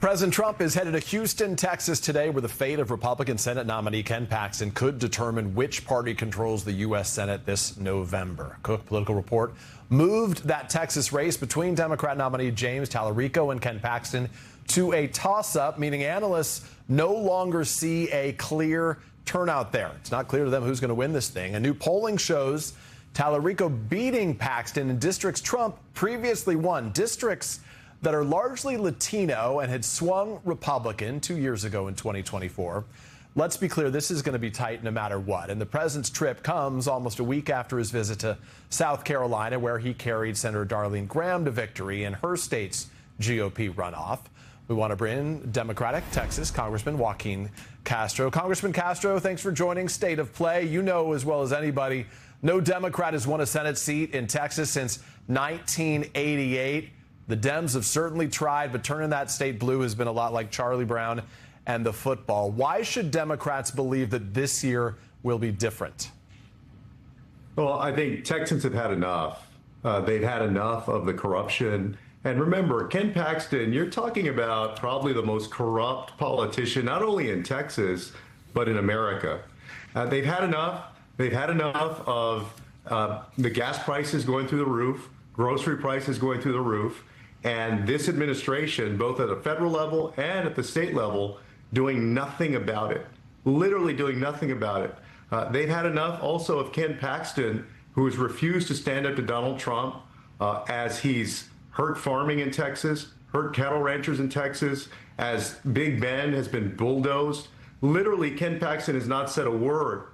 President Trump is headed to Houston, Texas today, where the fate of Republican Senate nominee Ken Paxton could determine which party controls the U.S. Senate this November. Cook Political Report moved that Texas race between Democrat nominee James Tallarico and Ken Paxton to a toss-up, meaning analysts no longer see a clear turnout there. It's not clear to them who's going to win this thing. A new polling shows Tallarico beating Paxton in districts Trump previously won, districts that are largely Latino and had swung Republican 2 years ago in 2024. Let's be clear, this is going to be tight no matter what. And the president's trip comes almost a week after his visit to South Carolina, where he carried Senator Darlene Graham to victory in her state's GOP runoff. We want to bring in Democratic Texas Congressman Joaquin Castro. Congressman Castro, thanks for joining State of Play. You know as well as anybody, no Democrat has won a Senate seat in Texas since 1988. The Dems have certainly tried, but turning that state blue has been a lot like Charlie Brown and the football. Why should Democrats believe that this year will be different? Well, I think Texans have had enough. They've had enough of the corruption. And remember, Ken Paxton, you're talking about probably the most corrupt politician, not only in Texas, but in America. They've had enough. They've had enough of the gas prices going through the roof, grocery prices going through the roof, and this administration, both at a federal level and at the state level, doing nothing about it, literally doing nothing about it. They've had enough also of Ken Paxton, who has refused to stand up to Donald Trump as he's hurt farming in Texas, hurt cattle ranchers in Texas, as Big Bend has been bulldozed. Literally, Ken Paxton has not said a word.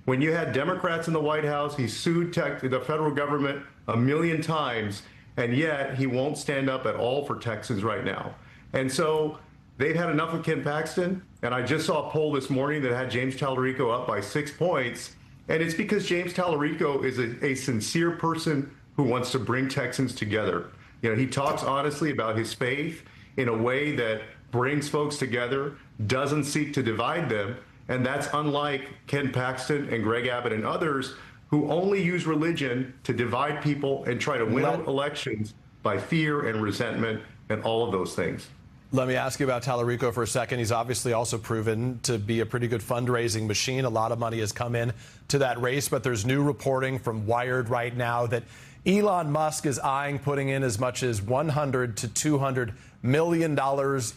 When you had Democrats in the White House, he sued the federal government a million times, and yet he won't stand up at all for Texans right now. And so they've had enough of Ken Paxton. And I just saw a poll this morning that had James Tallarico up by 6 points. And it's because James Tallarico is a sincere person who wants to bring Texans together. You know, he talks honestly about his faith in a way that brings folks together, doesn't seek to divide them. And that's unlike Ken Paxton and Greg Abbott and others who only use religion to divide people and try to win elections by fear and resentment and all of those things. Let me ask you about Tallarico for a second. He's obviously also proven to be a pretty good fundraising machine. A lot of money has come in to that race, but there's new reporting from Wired right now that Elon Musk is eyeing putting in as much as $100 to $200 million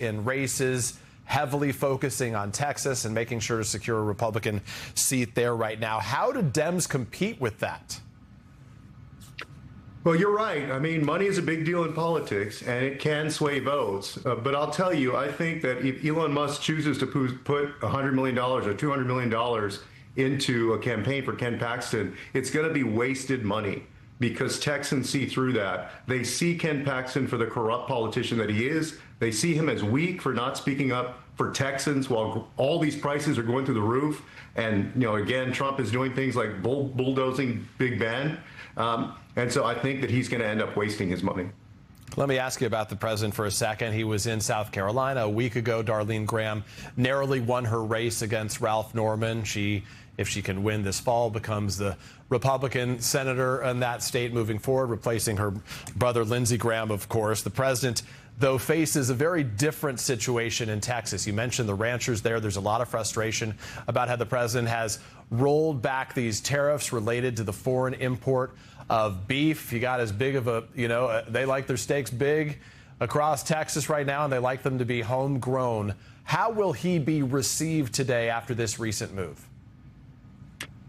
in races, heavily focusing on Texas and making sure to secure a Republican seat there right now. How do Dems compete with that? Well, you're right. I mean, money is a big deal in politics, and it can sway votes. But I'll tell you, I think that if Elon Musk chooses to put $100 million or $200 million into a campaign for Ken Paxton, it's going to be wasted money because Texans see through that. They see Ken Paxton for the corrupt politician that he is. They see him as weak for not speaking up for Texans while all these prices are going through the roof. And, you know, again, Trump is doing things like bulldozing Big Ben. And so I think that he's going to end up wasting his money. Let me ask you about the president for a second. He was in South Carolina a week ago. Darlene Graham narrowly won her race against Ralph Norman. She, if she can win this fall, becomes the Republican senator in that state moving forward, replacing her brother Lindsey Graham, of course. The president, though, faces a very different situation in Texas. You mentioned the ranchers there. There's a lot of frustration about how the president has rolled back these tariffs related to the foreign import of beef. You got as big of a, they like their steaks big across Texas right now, and they like them to be homegrown. How will he be received today after this recent move?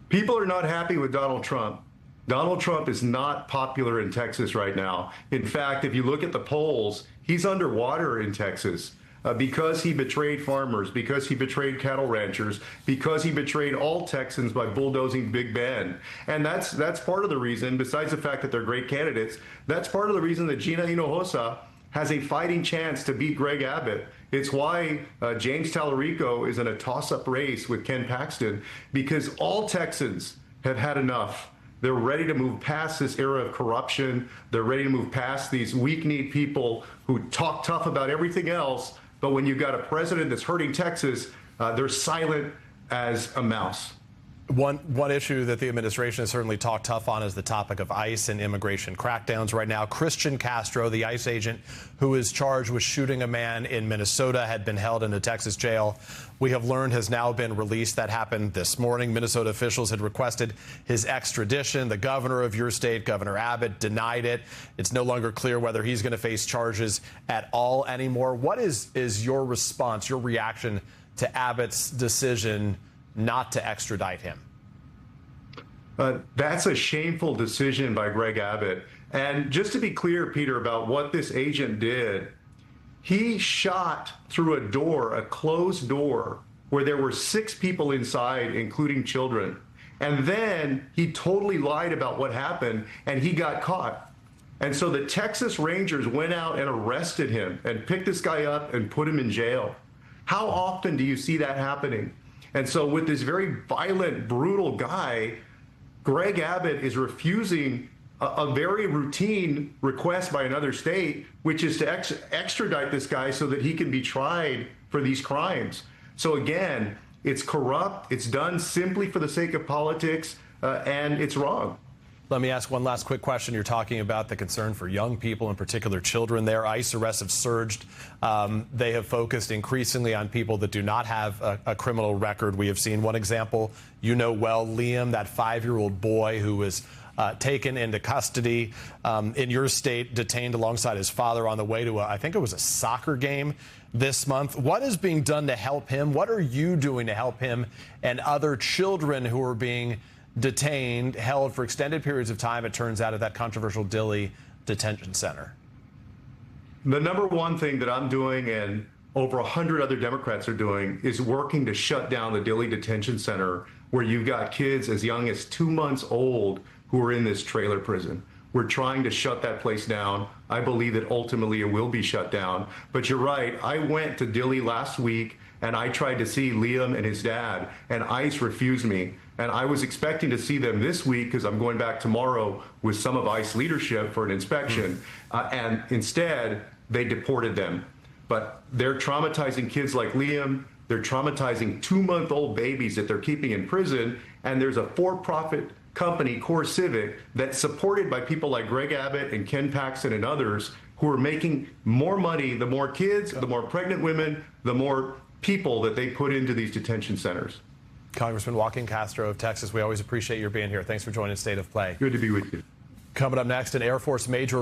People are not happy with Donald Trump. Donald Trump is not popular in Texas right now. In fact, if you look at the polls, he's underwater in Texas because he betrayed farmers, because he betrayed cattle ranchers, because he betrayed all Texans by bulldozing Big Ben. And that's part of the reason, besides the fact that they're great candidates, that's part of the reason that Gina Hinojosa has a fighting chance to beat Greg Abbott. It's why James Tallarico is in a toss-up race with Ken Paxton, because all Texans have had enough. They're ready to move past this era of corruption. They're ready to move past these weak-kneed people who talk tough about everything else, but when you've got a president that's hurting Texas, they're silent as a mouse. One issue that the administration has certainly talked tough on is the topic of ICE and immigration crackdowns right now. Joaquin Castro, the ICE agent who is charged with shooting a man in Minnesota, had been held in a Texas jail. We have learned has now been released. That happened this morning. Minnesota officials had requested his extradition. The governor of your state, Governor Abbott, denied it. It's no longer clear whether he's going to face charges at all anymore. What is your response, your reaction to Abbott's decision not to extradite him? That's a shameful decision by Greg Abbott. And just to be clear, Peter, about what this agent did, he shot through a door, a closed door, where there were 6 people inside, including children. And then he totally lied about what happened, and he got caught. And so the Texas Rangers went out and arrested him and picked this guy up and put him in jail. How often do you see that happening? And so with this very violent, brutal guy, Greg Abbott is refusing a very routine request by another state, which is to extradite this guy so that he can be tried for these crimes. So again, it's corrupt, it's done simply for the sake of politics, and it's wrong. Let me ask one last quick question. You're talking about the concern for young people, in particular children there. ICE arrests have surged. They have focused increasingly on people that do not have a criminal record. We have seen one example, you know well, Liam, that 5-year-old boy who was taken into custody in your state, detained alongside his father on the way to, I think it was a soccer game this month. What is being done to help him? What are you doing to help him and other children who are being detained, held for extended periods of time, it turns out, at that controversial Dilley detention center? The number one thing that I'm doing, and over 100 other Democrats are doing, is working to shut down the Dilley detention center, where you've got kids as young as 2 months old who are in this trailer prison. We're trying to shut that place down. I believe that ultimately it will be shut down. But you're right, I went to Dilley last week and I tried to see Liam and his dad, and ICE refused me. And I was expecting to see them this week because I'm going back tomorrow with some of ICE leadership for an inspection. And instead, they deported them. But they're traumatizing kids like Liam. They're traumatizing 2-month-old babies that they're keeping in prison. And there's a for-profit company, Core Civic, that's supported by people like Greg Abbott and Ken Paxton and others, who are making more money. The more kids, the more pregnant women, the more people that they put into these detention centers. Congressman Joaquin Castro of Texas, we always appreciate your being here. Thanks for joining State of Play. Good to be with you. Coming up next, an Air Force major